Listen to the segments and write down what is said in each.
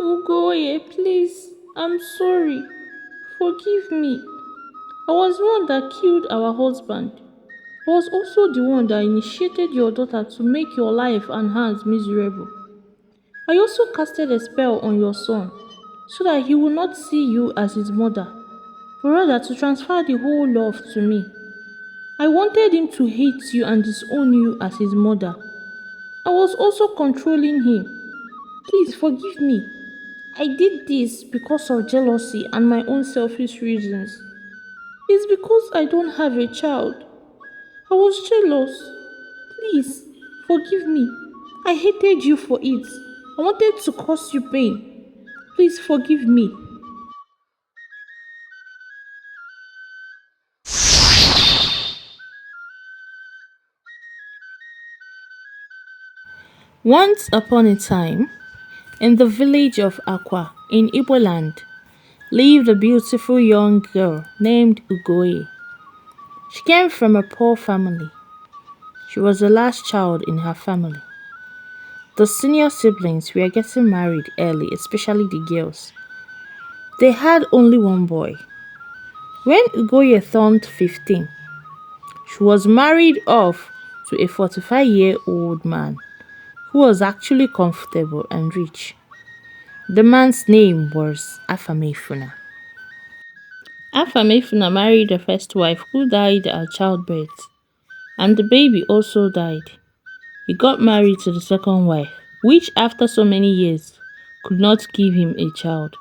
Ugoye, please, I'm sorry. Forgive me. I was the one that killed our husband. I was also the one that initiated your daughter to make your life and hands miserable. I also casted a spell on your son so that he will not see you as his mother, but rather to transfer the whole love to me. I wanted him to hate you and disown you as his mother. I was also controlling him. Please forgive me. I did this because of jealousy and my own selfish reasons. It's because I don't have a child. I was jealous. Please forgive me. I hated you for it. I wanted to cause you pain. Please forgive me. Once upon a time, in the village of Aqua in Igbo land, lived a beautiful young girl named Ugoe. She came from a poor family. She was the last child in her family. The senior siblings were getting married early, especially the girls. They had only one boy. When Ugoye turned 15, she was married off to a 45-year-old man who was actually comfortable and rich. The man's name was Afamefuna. Afamefuna married the first wife who died at childbirth, and the baby also died. He got married to the second wife, which after so many years could not give him a child.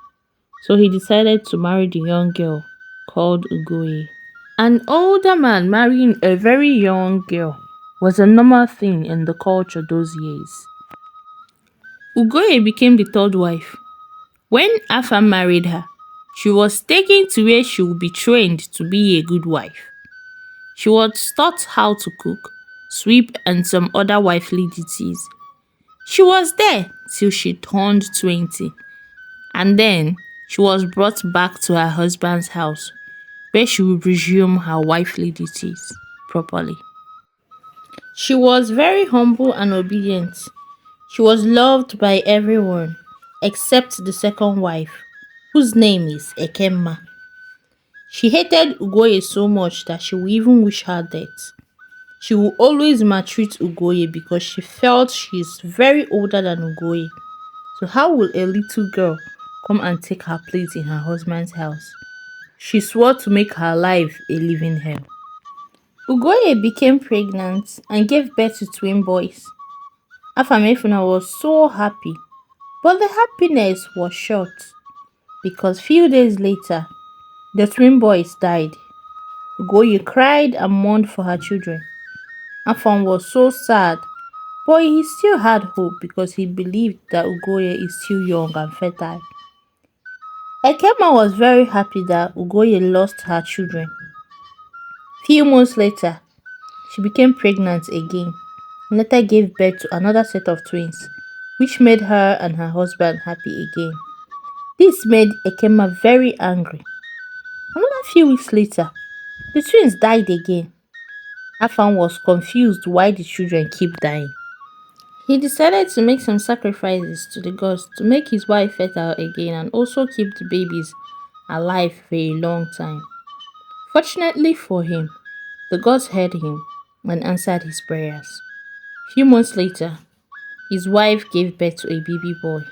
So he decided to marry the young girl called Ugoe. An older man marrying a very young girl was a normal thing in the culture those years. Ugoe became the third wife. When Afa married her, she was taken to where she would be trained to be a good wife. She was taught how to cook, sweep, and some other wifely duties. She was there till she turned 20, and then she was brought back to her husband's house where she would resume her wifely duties properly. She was very humble and obedient. She was loved by everyone except the second wife, whose name is Ekemma. She hated Ugoye so much that she would even wish her death. She would always maltreat Ugoye because she felt she is very older than Ugoye. So how will a little girl come and take her place in her husband's house? She swore to make her life a living hell. Ugoye became pregnant and gave birth to twin boys. Afamefuna was so happy, but the happiness was short because few days later, the twin boys died. Ugoye cried and mourned for her children. Afam was so sad, but he still had hope because he believed that Ugoye is still young and fertile. Ekema was very happy that Ugoye lost her children. Few months later, she became pregnant again and later gave birth to another set of twins, which made her and her husband happy again. This made Ekema very angry. Another few weeks later, the twins died again. Afan was confused why the children keep dying. He decided to make some sacrifices to the gods to make his wife fertile again and also keep the babies alive for a long time. Fortunately for him, the gods heard him and answered his prayers. Few months later, his wife gave birth to a baby boy.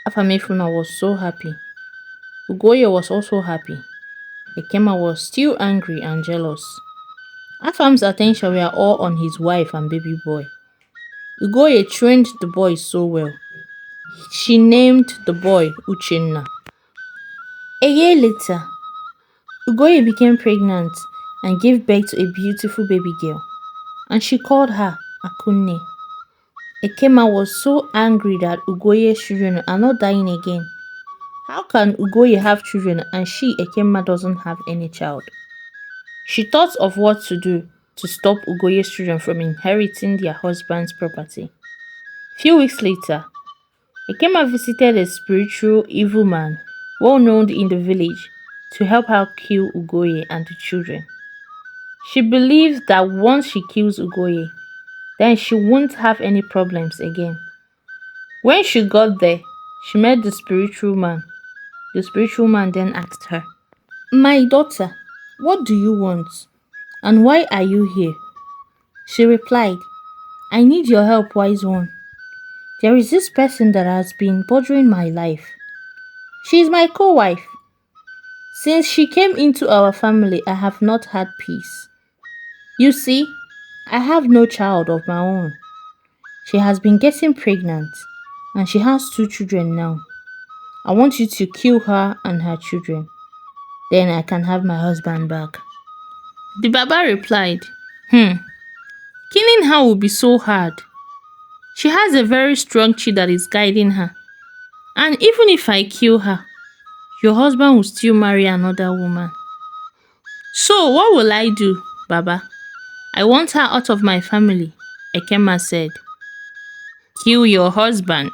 Afamefuna was so happy. Ugoye was also happy. Ekema was still angry and jealous. Afam's attention were all on his wife and baby boy. Ugoye trained the boy so well. She named the boy Uchenna. A year later, Ugoye became pregnant and gave birth to a beautiful baby girl, and she called her Akunne. Ekema was so angry that Ugoye's children are not dying again. How can Ugoye have children and she, Ekema, doesn't have any child? She thought of what to do to stop Ugoye's children from inheriting their husband's property. Few weeks later, Ekema visited a spiritual evil man well known in the village to help her kill Ugoye and the children. She believed that once she kills Ugoye, then she won't have any problems again. When she got there, She met the spiritual man. The spiritual man then asked her, "My daughter, what do you want? And why are you here?" She replied, "I need your help, wise one. There is this person that has been bothering my life. She is my co-wife. Since she came into our family, I have not had peace. You see, I have no child of my own. She has been getting pregnant and she has 2 children now. I want you to kill her and her children. Then I can have my husband back." The Baba replied, "Killing her will be so hard. She has a very strong chi that is guiding her. And even if I kill her, your husband will still marry another woman. So what will I do, Baba? I want her out of my family." Ekema said, "Kill your husband.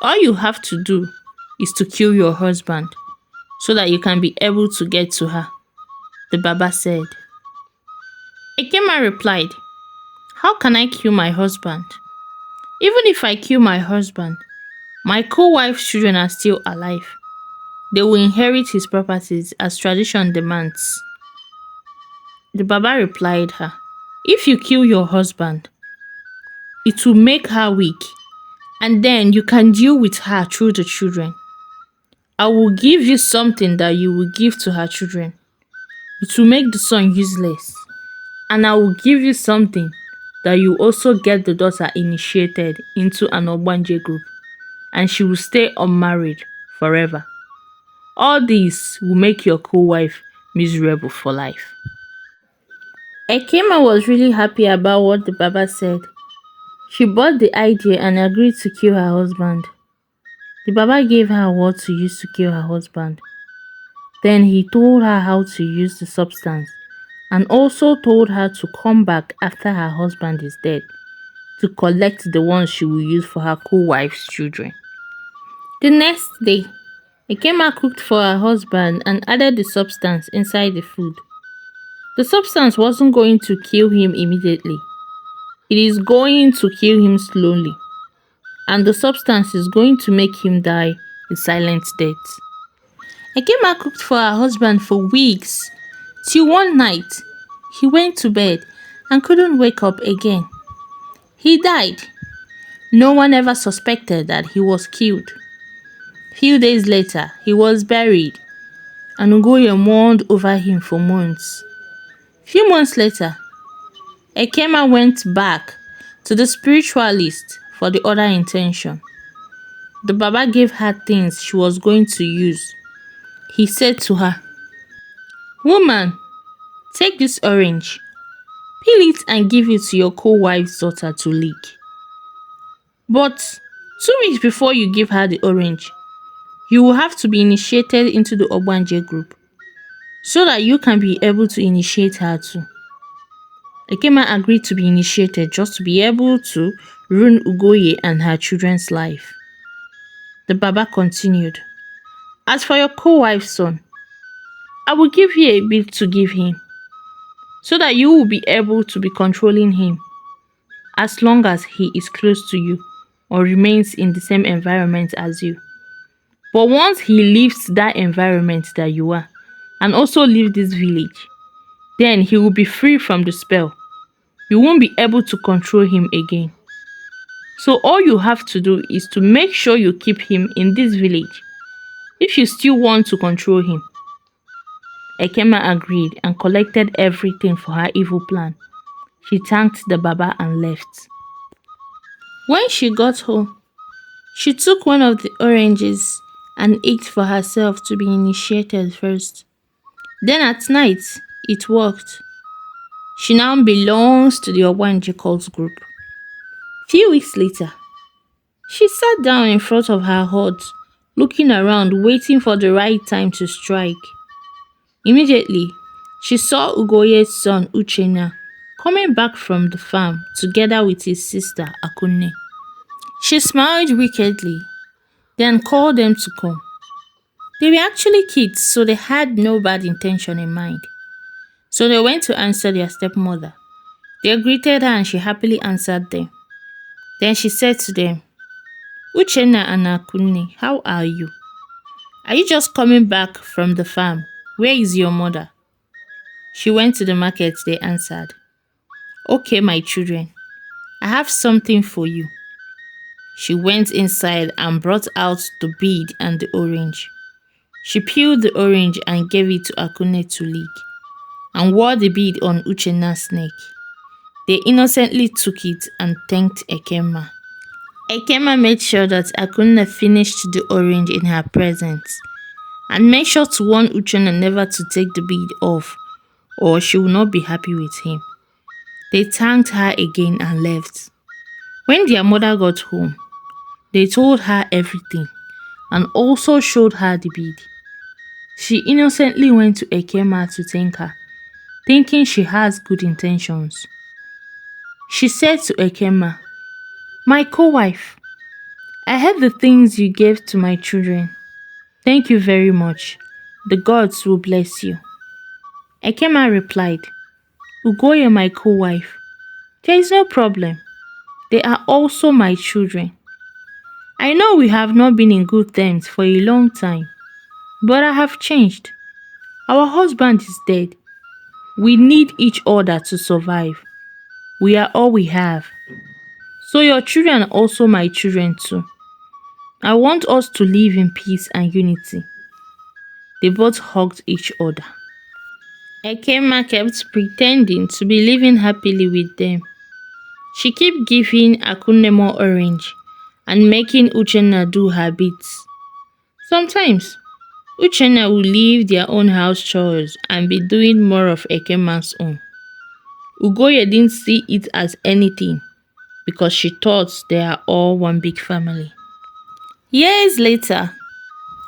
All you have to do is to kill your husband so that you can be able to get to her," the Baba said. Ekema replied, "How can I kill my husband? Even if I kill my husband, my co-wife's children are still alive. They will inherit his properties as tradition demands." The Baba replied her, "If you kill your husband, it will make her weak, and then you can deal with her through the children. I will give you something that you will give to her children. It will make the son useless. And I will give you something that you also get the daughter initiated into an Ogbanje group, and she will stay unmarried forever. All this will make your co-wife miserable for life." Ekema was really happy about what the Baba said. She bought the idea and agreed to kill her husband. The Baba gave her what to use to kill her husband. Then he told her how to use the substance and also told her to come back after her husband is dead to collect the ones she will use for her co-wife's children. The next day, Ekema cooked for her husband and added the substance inside the food. The substance wasn't going to kill him immediately. It is going to kill him slowly, and the substance is going to make him die a silent death. Ekema cooked for her husband for weeks, till one night he went to bed and couldn't wake up again. He died. No one ever suspected that he was killed. Few days later, he was buried, and Ugoye mourned over him for months. Few months later, Ekema went back to the spiritualist for the other intention. The Baba gave her things she was going to use. He said to her, "Woman, take this orange, peel it and give it to your co-wife's daughter to lick. But 2 weeks before you give her the orange, you will have to be initiated into the Ogbanje group so that you can be able to initiate her too." Ekema agreed to be initiated just to be able to ruin Ugoye and her children's life. The Baba continued, "As for your co-wife's son, I will give you a bit to give him so that you will be able to be controlling him as long as he is close to you or remains in the same environment as you. But once he leaves that environment that you are and also leave this village, then he will be free from the spell. You won't be able to control him again. So all you have to do is to make sure you keep him in this village if you still want to control him." Ekema agreed and collected everything for her evil plan. She thanked the Baba and left. When she got home, she took one of the oranges and ate for herself to be initiated first. Then at night, it worked. She now belongs to the Ogbanje cult group. Few weeks later, she sat down in front of her hut, looking around, waiting for the right time to strike. Immediately, she saw Ugoye's son Uchenna coming back from the farm together with his sister Akunne. She smiled wickedly, then called them to come. They were actually kids, so they had no bad intention in mind. So they went to answer their stepmother. They greeted her and she happily answered them. Then she said to them, Uchenna and Akunne, how are you? Are you just coming back from the farm? Where is your mother? She went to the market, they answered. Okay, my children, I have something for you. She went inside and brought out the bead and the orange. She peeled the orange and gave it to Akunne to lick, and wore the bead on Uchenna's neck. They innocently took it and thanked Ekema. Ekema made sure that Akunne finished the orange in her presence and made sure to warn Uchenna never to take the bead off or she will not be happy with him. They thanked her again and left. When their mother got home, they told her everything and also showed her the bead. She innocently went to Ekema to thank her, thinking she has good intentions. She said to Ekema, "My co-wife, I heard the things you gave to my children. Thank you very much. The gods will bless you." Ekema replied, "Ugoye, my co-wife, there is no problem. They are also my children. I know we have not been in good terms for a long time, but I have changed. Our husband is dead. We need each other to survive. We are all we have. So your children are also my children too. I want us to live in peace and unity." They both hugged each other. Ekema kept pretending to be living happily with them. She kept giving Akunne more orange and making Uchenna do her bits. Sometimes, Uchenna would leave their own house chores and be doing more of Ekema's own. Ugoye didn't see it as anything because she thought they are all one big family. Years later,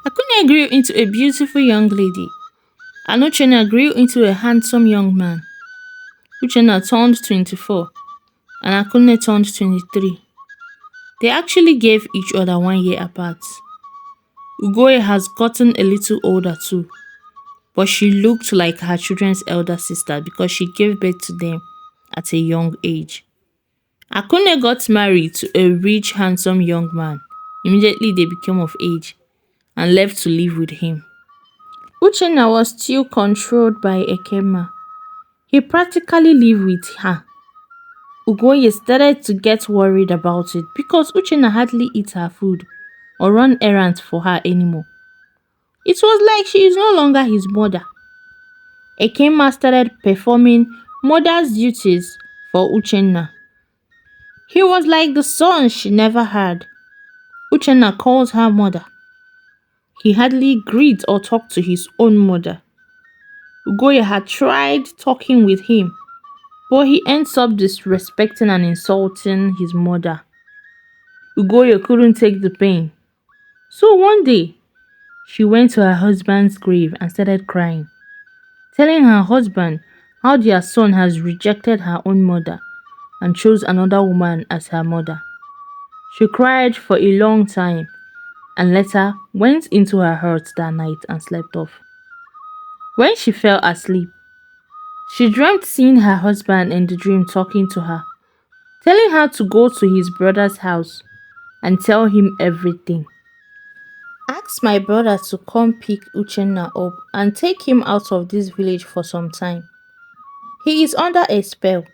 Akunne grew into a beautiful young lady, and Uchenna grew into a handsome young man. Uchenna turned 24 and Akunne turned 23. They actually gave each other 1 year apart. Ugoye has gotten a little older too, but she looked like her children's elder sister because she gave birth to them at a young age. Akunne got married to a rich, handsome young man. Immediately they became of age and left to live with him. Uchenna was still controlled by Ekema. He practically lived with her. Ugoye started to get worried about it because Uchenna hardly eats her food or run errands for her anymore. It was like she is no longer his mother. Ekema started performing mother's duties for Uchenna. He was like the son she never had. Uchenna calls her mother. He hardly greets or talks to his own mother. Ugoye had tried talking with him, but he ends up disrespecting and insulting his mother. Ugoye couldn't take the pain. So one day, she went to her husband's grave and started crying, telling her husband how their son has rejected her own mother and chose another woman as her mother. She cried for a long time and later went into her hut that night and slept off. When she fell asleep, she dreamt seeing her husband in the dream talking to her, telling her to go to his brother's house and tell him everything. "Ask my brother to come pick Uchenna up and take him out of this village for some time. He is under a spell.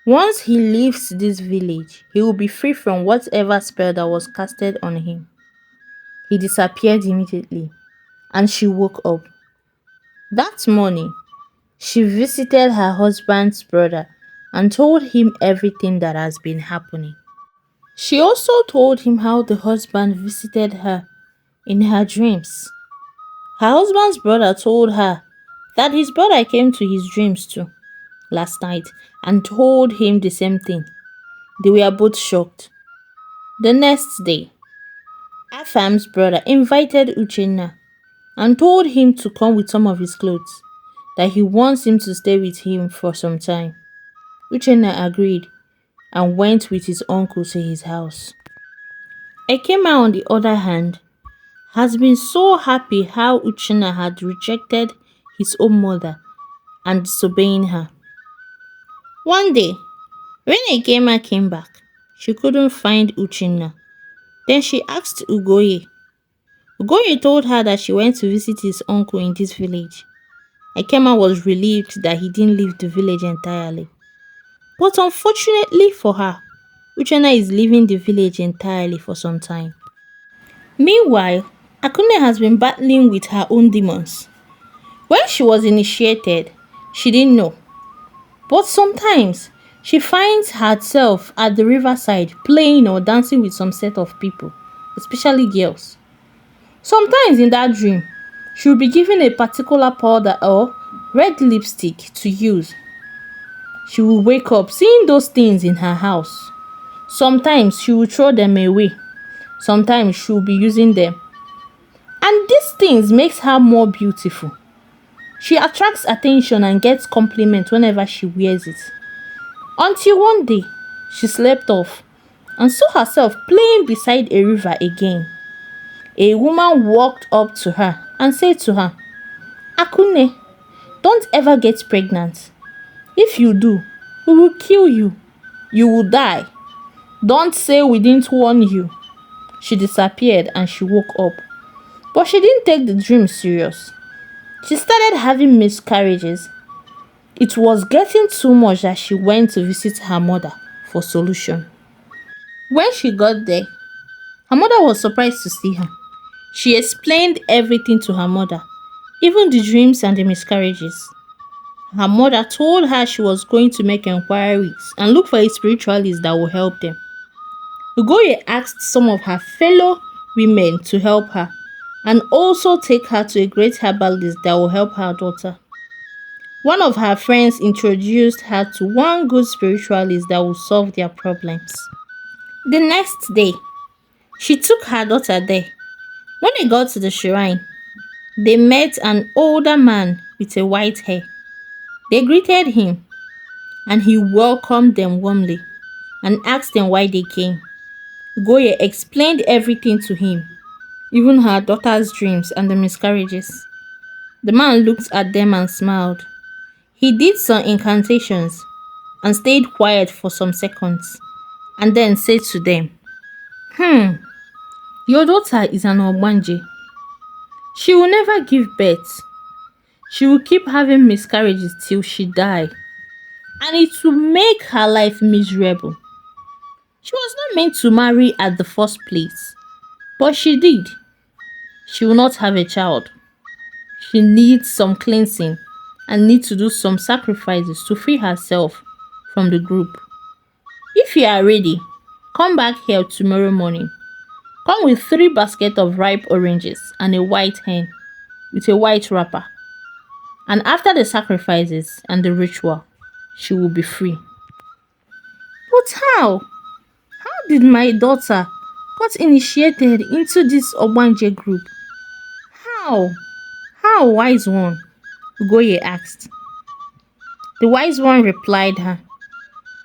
Once he leaves this village, he will be free from whatever spell that was casted on him." He disappeared immediately, and she woke up. That morning, she visited her husband's brother and told him everything that has been happening. She also told him how the husband visited her in her dreams. Her husband's brother told her that his brother came to his dreams too last night and told him the same thing. They were both shocked. The next day, Afam's brother invited Uchenna and told him to come with some of his clothes, that he wants him to stay with him for some time. Uchenna agreed and went with his uncle to his house. Ekema, on the other hand, has been so happy how Uchenna had rejected his own mother and disobeying her. One day, when Ekema came back, she couldn't find Uchenna, Then she asked Ugoye. Ugoye told her that she went to visit his uncle in this village. Ekema was relieved that he didn't leave the village entirely. But unfortunately for her, Uchenna is leaving the village entirely for some time. Meanwhile, Akune has been battling with her own demons. When she was initiated, she didn't know. But sometimes, she finds herself at the riverside playing or dancing with some set of people, especially girls. Sometimes in that dream, she will be given a particular powder or red lipstick to use. She will wake up seeing those things in her house. Sometimes she will throw them away. Sometimes she will be using them. And these things makes her more beautiful. She attracts attention and gets compliments whenever she wears it. Until one day, she slept off and saw herself playing beside a river again. A woman walked up to her and said to her, Akune, don't ever get pregnant. If you do, we will kill you. You will die. Don't say we didn't warn you. She disappeared and she woke up. But she didn't take the dream serious. She started having miscarriages. It was getting too much that she went to visit her mother for solution. When she got there, her mother was surprised to see her. She explained everything to her mother, even the dreams and the miscarriages. Her mother told her she was going to make inquiries and look for a spiritualist that will help them. Ugoye asked some of her fellow women to help her and also take her to a great herbalist that will help her daughter. One of her friends introduced her to one good spiritualist that will solve their problems. The next day, she took her daughter there. When they got to the shrine, they met an older man with a white hair. They greeted him and he welcomed them warmly and asked them why they came. Goye explained everything to him, even her daughter's dreams and the miscarriages. The man looked at them and smiled. He did some incantations and stayed quiet for some seconds and then said to them, your daughter is an Ogbanje. She will never give birth. She will keep having miscarriages till she die. And it will make her life miserable. She was not meant to marry at the first place. But she did. She will not have a child. She needs some cleansing and needs to do some sacrifices to free herself from the group. If you are ready, come back here tomorrow morning. Come with 3 baskets of ripe oranges and a white hen with a white wrapper. And after the sacrifices and the ritual, she will be free. But how? How did my daughter got initiated into this Obanje group? How? How, wise one? Ugoye asked. The wise one replied her.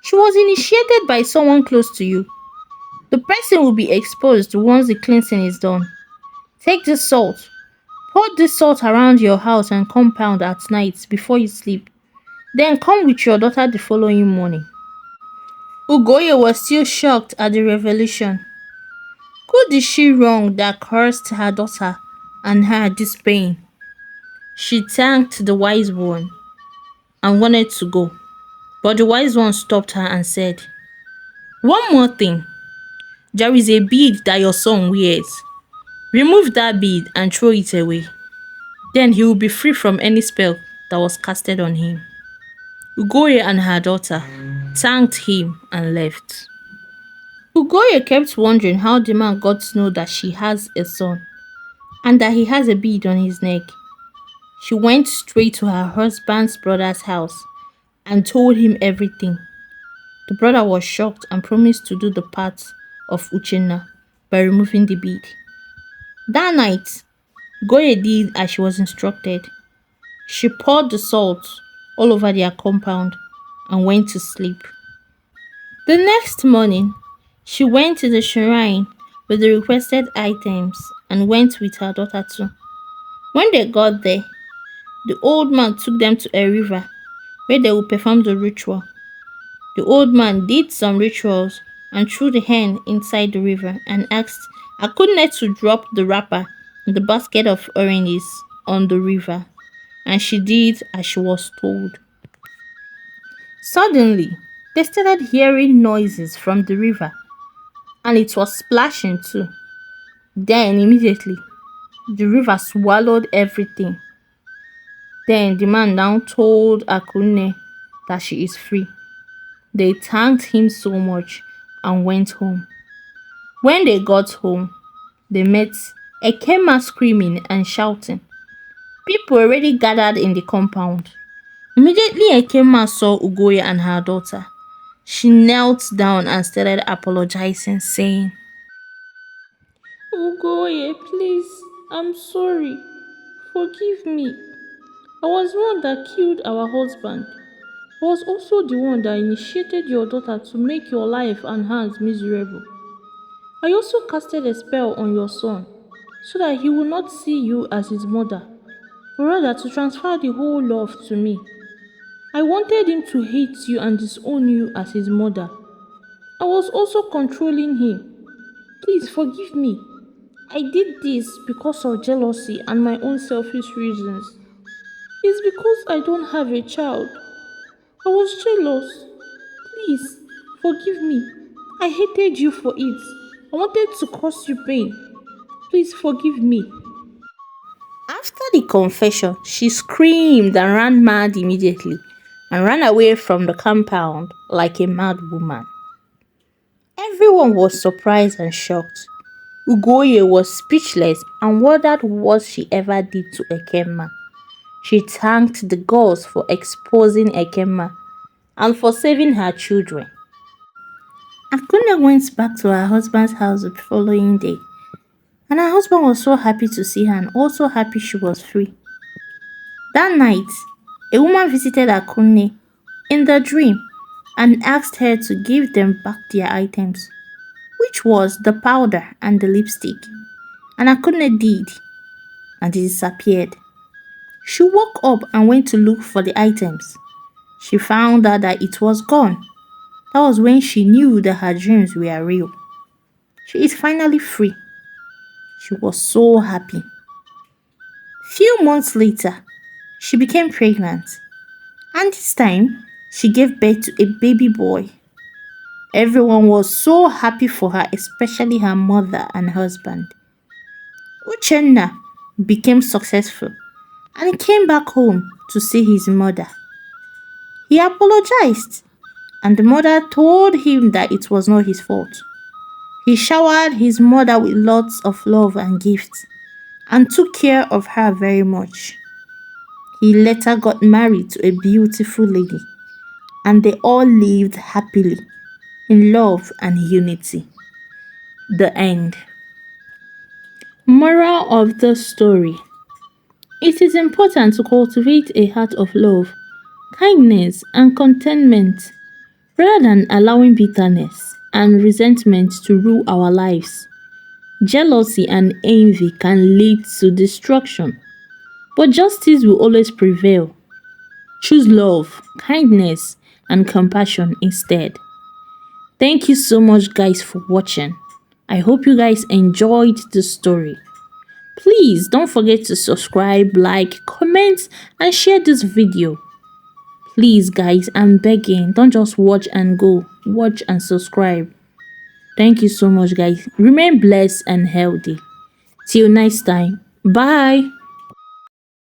She was initiated by someone close to you. The person will be exposed once the cleansing is done. Take this salt. Pour this salt around your house and compound at night before you sleep. Then come with your daughter the following morning. Ugoye was still shocked at the revelation. Who did she wrong that cursed her daughter and her this pain? She thanked the wise one and wanted to go. But the wise one stopped her and said, one more thing. There is a bead that your son wears. Remove that bead and throw it away. Then he will be free from any spell that was casted on him. Ugoye and her daughter thanked him and left. Ugoye kept wondering how the man got to know that she has a son and that he has a bead on his neck. She went straight to her husband's brother's house and told him everything. The brother was shocked and promised to do the part of Uchenna by removing the bead. That night, Goye did as she was instructed. She poured the salt all over their compound and went to sleep. The next morning, she went to the shrine with the requested items and went with her daughter too. When they got there, the old man took them to a river where they would perform the ritual. The old man did some rituals and threw the hen inside the river and asked Akunne to drop the wrapper in the basket of oranges on the river. And she did as she was told. Suddenly, they started hearing noises from the river, and it was splashing too. Then, immediately, the river swallowed everything. Then the man now told Akunne that she is free. They thanked him so much and went home. When they got home, they met Ekema screaming and shouting. People already gathered in the compound. Immediately Ekema saw Ugoya and her daughter. She knelt down and started apologizing, saying, Ugoye, please, I'm sorry. Forgive me. I was the one that killed our husband. I was also the one that initiated your daughter to make your life and hands miserable. I also casted a spell on your son so that he will not see you as his mother, but rather to transfer the whole love to me. I wanted him to hate you and disown you as his mother. I was also controlling him. Please forgive me. I did this because of jealousy and my own selfish reasons. It's because I don't have a child. I was jealous. Please, forgive me. I hated you for it. I wanted to cause you pain. Please forgive me. After the confession, she screamed and ran mad immediately and ran away from the compound like a mad woman. Everyone was surprised and shocked. Ugoye was speechless and wondered what she ever did to Ekema. She thanked the gods for exposing Ekema and for saving her children. Akuna went back to her husband's house the following day, and her husband was so happy to see her and also happy she was free. That night, a woman visited Akunne in the dream and asked her to give them back their items, which was the powder and the lipstick. And Akunne did, and it disappeared. She woke up and went to look for the items. She found out that it was gone. That was when she knew that her dreams were real. She is finally free. She was so happy. Few months later, she became pregnant, and this time she gave birth to a baby boy. Everyone was so happy for her, especially her mother and husband. Uchenna became successful and came back home to see his mother. He apologized, and the mother told him that it was not his fault. He showered his mother with lots of love and gifts and took care of her very much. He later got married to a beautiful lady, and they all lived happily in love and unity. The end. Moral of the story: it is important to cultivate a heart of love, kindness, and contentment rather than allowing bitterness and resentment to rule our lives. Jealousy and envy can lead to destruction, but justice will always prevail. Choose love, kindness, and compassion instead. Thank you so much, guys, for watching. I hope you guys enjoyed the story. Please don't forget to subscribe, like, comment, and share this video. Please, guys, I'm begging. Don't just watch and go. Watch and subscribe. Thank you so much, guys. Remain blessed and healthy. Till next time. Bye.